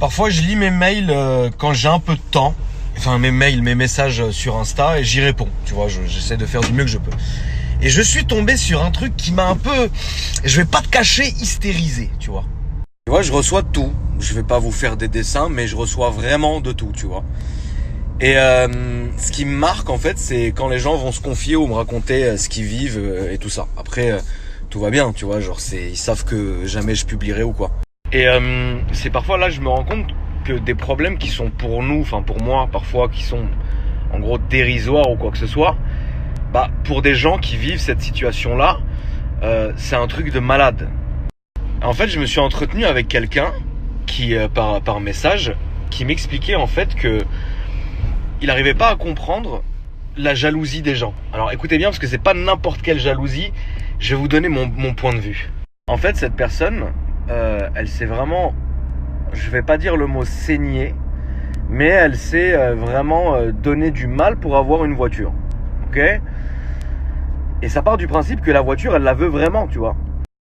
Parfois, je lis mes mails quand j'ai un peu de temps. Enfin, mes mails, mes messages sur Insta et j'y réponds. Tu vois, j'essaie de faire du mieux que je peux. Et je suis tombé sur un truc qui m'a un peu, je vais pas te cacher, hystérisé, tu vois. Tu vois, je reçois de tout. Je vais pas vous faire des dessins, mais je reçois vraiment de tout, tu vois. Et ce qui me marque, en fait, c'est quand les gens vont se confier ou me raconter ce qu'ils vivent et tout ça. Après, tout va bien, tu vois, genre ils savent que jamais je publierai ou quoi. Et c'est parfois là, je me rends compte que des problèmes qui sont pour nous, enfin pour moi, parfois, qui sont en gros dérisoires ou quoi que ce soit, bah pour des gens qui vivent cette situation-là, c'est un truc de malade. En fait, je me suis entretenu avec quelqu'un qui, par message, qui m'expliquait en fait que il n'arrivait pas à comprendre la jalousie des gens. Alors écoutez bien, parce que c'est pas n'importe quelle jalousie, je vais vous donner mon point de vue. En fait, cette personne, elle s'est vraiment, je vais pas dire le mot saigner, mais elle s'est vraiment donné du mal pour avoir une voiture. Ok ? Et ça part du principe que la voiture, elle la veut vraiment, tu vois.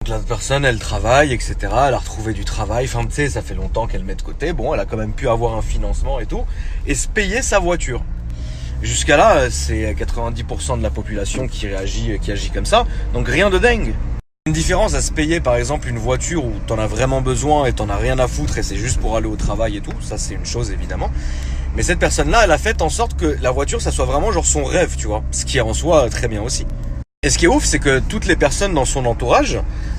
La personne, elle travaille, etc. Elle a retrouvé du travail. Enfin, tu sais, ça fait longtemps qu'elle met de côté. Bon, elle a quand même pu avoir un financement et tout. Et se payer sa voiture. Jusqu'à là, c'est 90% de la population qui agit comme ça. Donc rien de dingue. Une différence à se payer, par exemple, une voiture où t'en as vraiment besoin et t'en as rien à foutre et c'est juste pour aller au travail et tout. Ça, c'est une chose, évidemment. Mais cette personne-là, elle a fait en sorte que la voiture, ça soit vraiment genre son rêve, tu vois. Ce qui est en soi très bien aussi. Et ce qui est ouf, c'est que toutes les personnes dans son entourage,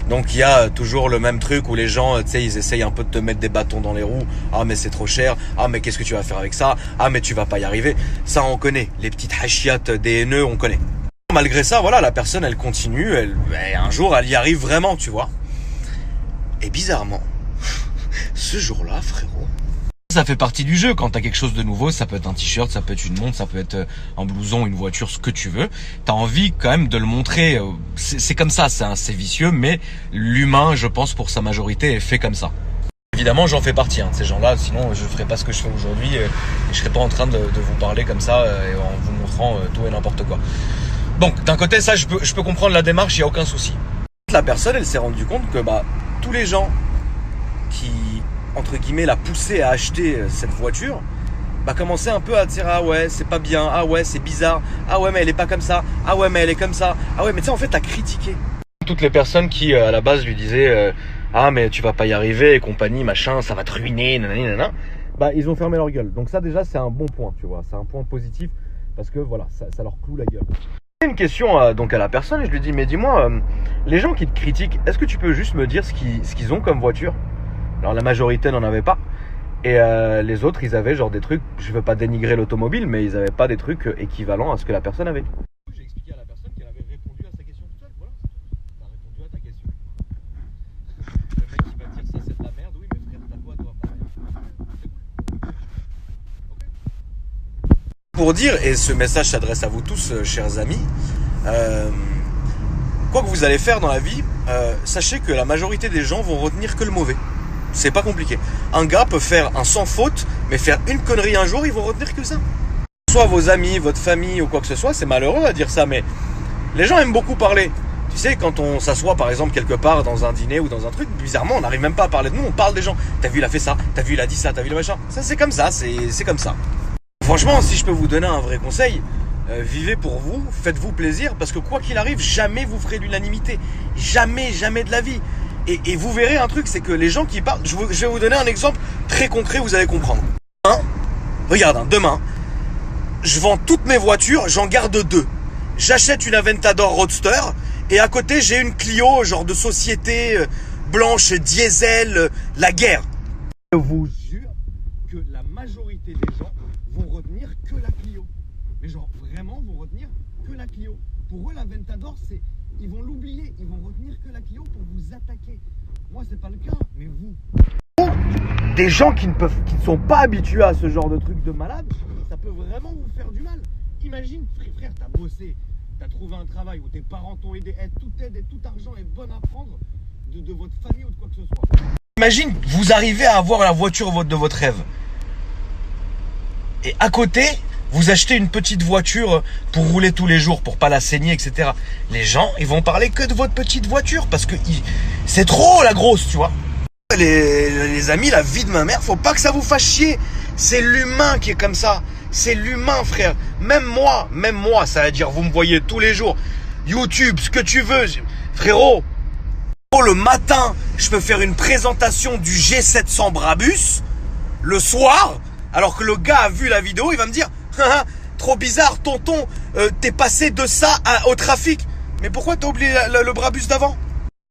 donc il y a toujours le même truc où les gens, tu sais, ils essayent un peu de te mettre des bâtons dans les roues. Ah mais c'est trop cher. Ah mais qu'est-ce que tu vas faire avec ça? Ah mais tu vas pas y arriver. Ça on connaît. Les petites hachiates des haineux, on connaît. Malgré ça, voilà, la personne, elle continue. Un jour, elle y arrive vraiment, tu vois. Et bizarrement, ce jour-là, frérot, ça fait partie du jeu. Quand t'as quelque chose de nouveau, ça peut être un t-shirt, ça peut être une montre, ça peut être un blouson, une voiture, ce que tu veux. T'as envie quand même de le montrer. C'est comme ça, c'est vicieux, mais l'humain, je pense, pour sa majorité, est fait comme ça. Évidemment, j'en fais partie, de ces gens-là. Sinon, je ferais pas ce que je fais aujourd'hui et je serais pas en train de vous parler comme ça et en vous montrant tout et n'importe quoi. Donc, d'un côté, ça, je peux comprendre la démarche, il y a aucun souci. La personne, elle s'est rendue compte que tous les gens qui, entre guillemets, l'a poussé à acheter cette voiture, commençaient un peu à dire ah ouais, c'est pas bien, ah ouais, c'est bizarre, ah ouais, mais elle est pas comme ça, ah ouais, mais elle est comme ça, ah ouais, mais tu sais, en fait, t'as critiqué. Toutes les personnes qui, à la base, lui disaient ah, mais tu vas pas y arriver et compagnie, machin, ça va te ruiner, nanani, nanana, ils ont fermé leur gueule. Donc, ça, déjà, c'est un bon point, tu vois, c'est un point positif parce que voilà, ça leur cloue la gueule. Une question donc à la personne et je lui dis mais dis-moi, les gens qui te critiquent, est-ce que tu peux juste me dire ce qu'ils ont comme voiture? Alors la majorité n'en avait pas et les autres ils avaient genre des trucs, je veux pas dénigrer l'automobile mais ils avaient pas des trucs équivalents à ce que la personne avait. J'ai expliqué à la personne qu'elle avait répondu à sa question toute seule, voilà, t'as répondu à ta question. Le mec qui va dire ça c'est de la merde, oui mais frère t'as quoi toi pareil. C'est cool. Ok. Pour dire, et ce message s'adresse à vous tous, chers amis, quoi que vous allez faire dans la vie, sachez que la majorité des gens vont retenir que le mauvais. C'est pas compliqué. Un gars peut faire un sans faute, mais faire une connerie un jour, ils vont retenir que ça. Soit vos amis, votre famille ou quoi que ce soit, c'est malheureux à dire ça, mais les gens aiment beaucoup parler. Tu sais, quand on s'assoit par exemple quelque part dans un dîner ou dans un truc, bizarrement, on n'arrive même pas à parler de nous, on parle des gens. T'as vu, il a fait ça, t'as vu, il a dit ça, t'as vu le machin. Ça, c'est comme ça, c'est comme ça. Franchement, si je peux vous donner un vrai conseil, vivez pour vous, faites-vous plaisir, parce que quoi qu'il arrive, jamais vous ferez l'unanimité. Jamais, jamais de la vie. Et vous verrez un truc, c'est que les gens qui parlent, je vais vous donner un exemple très concret, vous allez comprendre. Regarde, demain, je vends toutes mes voitures, j'en garde 2. J'achète une Aventador Roadster, et à côté, j'ai une Clio, genre de société blanche, diesel, la guerre. Je vous jure que la majorité des gens vont retenir que la Clio. Mais genre vraiment vont retenir que la Clio. Pour eux la Ventador ils vont l'oublier, ils vont retenir que la Clio pour vous attaquer. Moi c'est pas le cas, mais vous. Des gens qui ne sont pas habitués à ce genre de truc de malade, ça peut vraiment vous faire du mal. Imagine frère, t'as bossé, t'as trouvé un travail où tes parents t'ont aidé, toute aide et tout argent est bonne à prendre de votre famille ou de quoi que ce soit. Imagine, vous arrivez à avoir la voiture de votre rêve. Et à côté, vous achetez une petite voiture pour rouler tous les jours, pour pas la saigner, etc. Les gens, ils vont parler que de votre petite voiture parce que c'est trop la grosse, tu vois. les amis, la vie de ma mère, faut pas que ça vous fasse chier. C'est l'humain qui est comme ça. C'est l'humain, frère. Même moi, ça veut dire, vous me voyez tous les jours. YouTube, ce que tu veux. Frérot, le matin, je peux faire une présentation du G700 Brabus. Le soir, alors que le gars a vu la vidéo, il va me dire, trop bizarre, tonton, t'es passé de ça au trafic. Mais pourquoi t'as oublié le Brabus d'avant?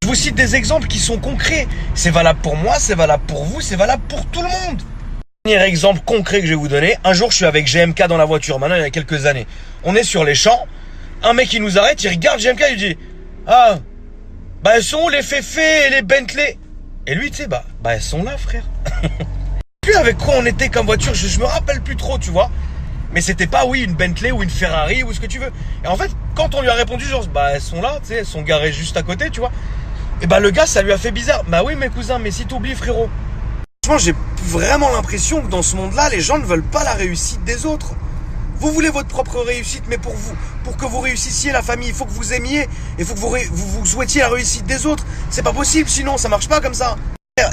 Je vous cite des exemples qui sont concrets. C'est valable pour moi, c'est valable pour vous, c'est valable pour tout le monde. Premier exemple concret que je vais vous donner. Un jour, je suis avec GMK dans la voiture, maintenant il y a quelques années. On est sur les champs. Un mec, il nous arrête, il regarde GMK, il dit, ah, bah elles sont où les Féfé et les Bentley? Et lui, tu sais, bah elles sont là, frère. Plus avec quoi on était comme voiture, je me rappelle plus trop, tu vois. Mais c'était pas, oui, une Bentley ou une Ferrari ou ce que tu veux. Et en fait, quand on lui a répondu, genre, bah elles sont là, tu sais, elles sont garées juste à côté, tu vois. Et bah le gars, ça lui a fait bizarre. Bah oui, mes cousins, mais si t'oublies, frérot. Franchement, j'ai vraiment l'impression que dans ce monde-là, les gens ne veulent pas la réussite des autres. Vous voulez votre propre réussite, mais pour vous, pour que vous réussissiez la famille, il faut que vous aimiez, il faut que vous souhaitiez la réussite des autres. C'est pas possible, sinon ça marche pas comme ça.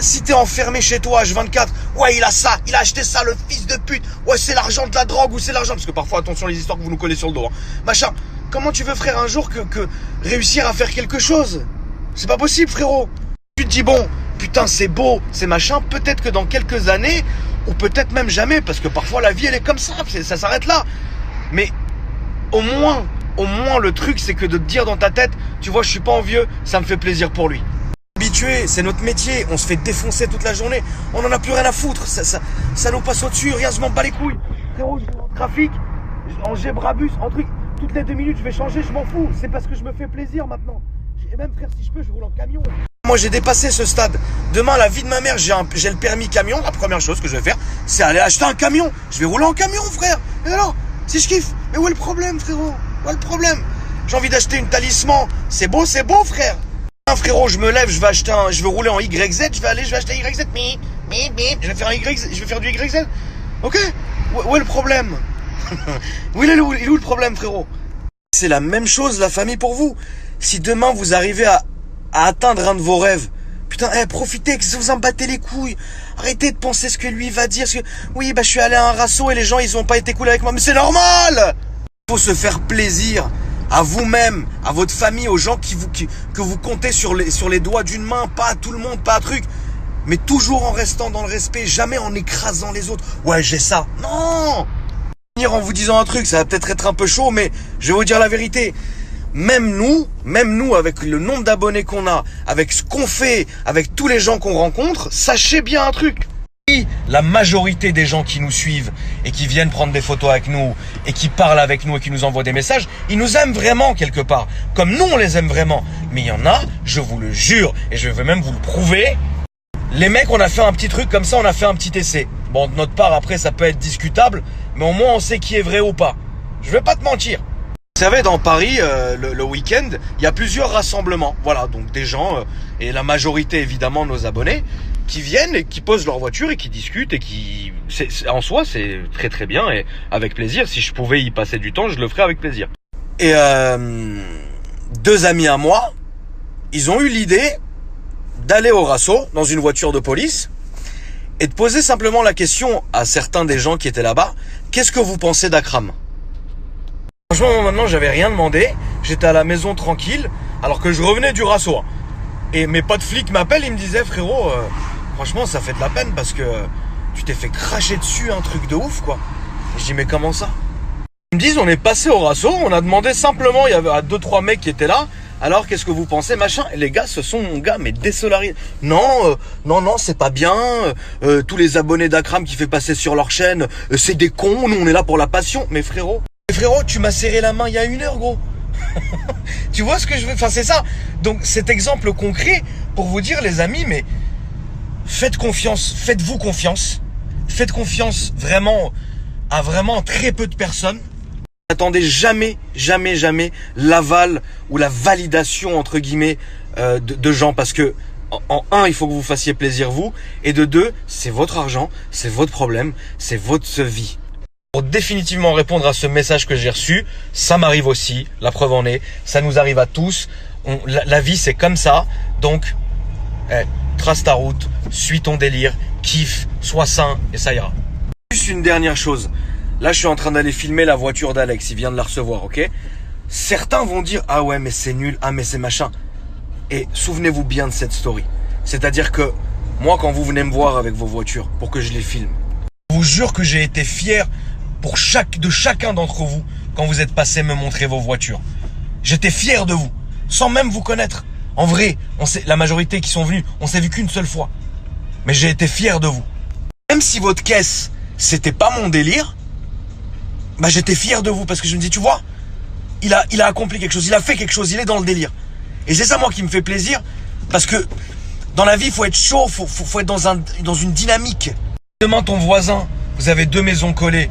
Si t'es enfermé chez toi H24, ouais il a ça, il a acheté ça, le fils de pute, ouais c'est l'argent de la drogue ou c'est l'argent, parce que parfois attention les histoires que vous nous collez sur le dos, hein. Machin, comment tu veux frère un jour que réussir à faire quelque chose? C'est pas possible frérot. Tu te dis bon, putain c'est beau, c'est machin, peut-être que dans quelques années, ou peut-être même jamais, parce que parfois la vie elle est comme ça s'arrête là. Mais au moins le truc c'est que de te dire dans ta tête, tu vois je suis pas envieux, ça me fait plaisir pour lui. Habitué, c'est notre métier, on se fait défoncer toute la journée, on en a plus rien à foutre, ça nous passe au-dessus, rien je m'en bats les couilles. Frérot, je vais en trafic, en G-Brabus, en truc, toutes les 2 minutes je vais changer, je m'en fous, c'est parce que je me fais plaisir maintenant. Et même frère si je peux, je roule en camion. Moi j'ai dépassé ce stade. Demain la vie de ma mère, j'ai le permis camion, la première chose que je vais faire, c'est aller acheter un camion. Je vais rouler en camion frère. Et alors, si je kiffe, mais où est le problème frérot? Où est le problème? J'ai envie d'acheter une talisman, c'est beau frère. Frérot, je me lève, je vais rouler en YZ, je vais acheter un YZ, je vais faire un YZ, je vais faire du YZ. Ok, où est le problème? Il est où le problème frérot? C'est la même chose la famille pour vous. Si demain vous arrivez à atteindre un de vos rêves, putain, profitez, que vous en battez les couilles. Arrêtez de penser ce que lui va dire. Oui, bah je suis allé à un rasso et les gens ils ont pas été cool avec moi. Mais c'est normal. Faut se faire plaisir à vous-même, à votre famille, aux gens que vous comptez sur les doigts d'une main, pas à tout le monde, pas à truc. Mais toujours en restant dans le respect, jamais en écrasant les autres. Ouais, j'ai ça. Non. En vous disant un truc, ça va peut-être être un peu chaud, mais je vais vous dire la vérité. Même nous, avec le nombre d'abonnés qu'on a, avec ce qu'on fait, avec tous les gens qu'on rencontre, sachez bien un truc. La majorité des gens qui nous suivent et qui viennent prendre des photos avec nous et qui parlent avec nous et qui nous envoient des messages, ils nous aiment vraiment quelque part. Comme nous, on les aime vraiment. Mais il y en a, je vous le jure, et je vais même vous le prouver. Les mecs, on a fait un petit truc comme ça, on a fait un petit essai. Bon, de notre part, après, ça peut être discutable, mais au moins, on sait qui est vrai ou pas. Je vais pas te mentir. Vous savez, dans Paris, le week-end, il y a plusieurs rassemblements. Voilà, donc des gens, et la majorité, évidemment, nos abonnés, qui viennent et qui posent leur voiture et qui discutent et qui... en soi, c'est très très bien et avec plaisir. Si je pouvais y passer du temps, je le ferais avec plaisir. Et 2 amis à moi, ils ont eu l'idée d'aller au rasso dans une voiture de police et de poser simplement la question à certains des gens qui étaient là-bas, qu'est-ce que vous pensez d'Akram? Franchement, moi, maintenant, j'avais rien demandé. J'étais à la maison tranquille, alors que je revenais du rasso. Et mes potes flics m'appellent, ils me disaient, frérot, franchement, ça fait de la peine parce que tu t'es fait cracher dessus un truc de ouf, quoi. Et je dis, mais comment ça? Ils me disent, on est passé au rasso, on a demandé simplement, il y avait 2-3 mecs qui étaient là. Alors, qu'est-ce que vous pensez, machin? Et les gars, ce sont, mon gars, mais désolarisés. Non, c'est pas bien. Tous les abonnés d'Akram qui fait passer sur leur chaîne, c'est des cons. Nous, on est là pour la passion. Mais frérot, tu m'as serré la main il y a 1 heure, gros. Tu vois ce que je veux? Enfin, c'est ça. Donc, cet exemple concret pour vous dire, les amis, mais faites confiance, faites-vous confiance. Faites confiance vraiment à vraiment très peu de personnes. N'attendez jamais l'aval ou la validation, entre guillemets, de gens. Parce que, en 1, il faut que vous fassiez plaisir vous. Et de 2, c'est votre argent, c'est votre problème, c'est votre vie. Pour définitivement répondre à ce message que j'ai reçu, ça m'arrive aussi, la preuve en est, ça nous arrive à tous. La vie, c'est comme ça. Donc, trace ta route, suis ton délire, kiffe, sois sain et ça ira. Juste une dernière chose. Là, je suis en train d'aller filmer la voiture d'Alex. Il vient de la recevoir, ok? Certains vont dire, ah ouais, mais c'est nul, ah mais c'est machin. Et souvenez-vous bien de cette story. C'est-à-dire que moi, quand vous venez me voir avec vos voitures pour que je les filme, je vous jure que j'ai été fier de chacun d'entre vous quand vous êtes passé me montrer vos voitures. J'étais fier de vous, sans même vous connaître. En vrai, la majorité qui sont venus, on s'est vu qu'une seule fois. Mais j'ai été fier de vous. Même si votre caisse, c'était pas mon délire, bah j'étais fier de vous parce que je me dis, tu vois, il a accompli quelque chose, il a fait quelque chose, il est dans le délire. Et c'est ça moi qui me fait plaisir parce que dans la vie, il faut être chaud, faut être dans une dynamique. Demain, ton voisin, vous avez 2 maisons collées.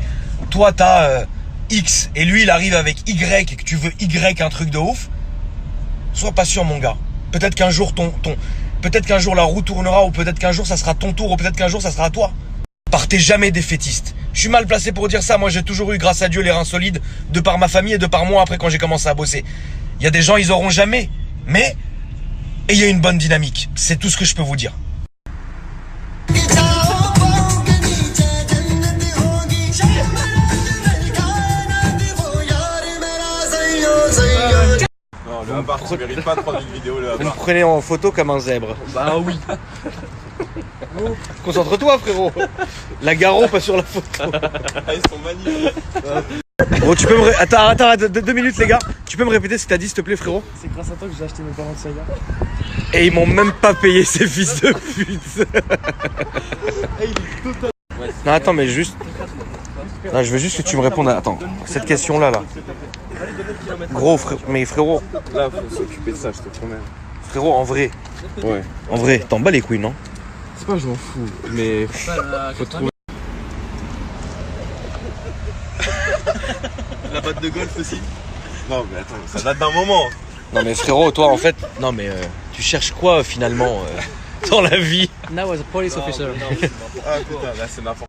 Toi, t'as X et lui, il arrive avec Y et que tu veux Y un truc de ouf. Sois pas sûr, mon gars. Peut-être qu'un jour, peut-être qu'un jour la roue tournera ou peut-être qu'un jour ça sera ton tour ou peut-être qu'un jour ça sera à toi. Partez jamais défaitiste. Je suis mal placé pour dire ça. Moi, j'ai toujours eu, grâce à Dieu, les reins solides de par ma famille et de par moi après quand j'ai commencé à bosser. Il y a des gens, ils auront jamais. Mais il y a une bonne dynamique. C'est tout ce que je peux vous dire. Le Abarth, tu mérites pas de prendre une vidéo, le Vous me Abarth. prenez en photo comme un zèbre. Bah oui. Concentre-toi, frérot. La Garo, pas sur la photo. Ah, ils sont magnifiques. Bon, tu peux me... Attends, 2 minutes, les gars. Tu peux me répéter ce que t'as dit, s'il te plaît, frérot? C'est grâce à toi que j'ai acheté mes parents de Saga. Et ils m'ont même pas payé, ces fils de pute. Non, attends, mais juste... Non, je veux juste que tu me répondes à... Attends, cette question-là, là. Gros, mais frérot... Là, faut s'occuper de ça, je te promets. Frérot, en vrai... Ouais. En vrai, t'en bats les couilles, non? C'est pas, je m'en fous, mais faut trouver. La batte de golf aussi? Non, mais attends, ça date d'un moment. Non, mais frérot, toi, en fait... Non, mais tu cherches quoi, finalement, dans la vie? Now as a police officer. Ah putain, là c'est n'importe quoi.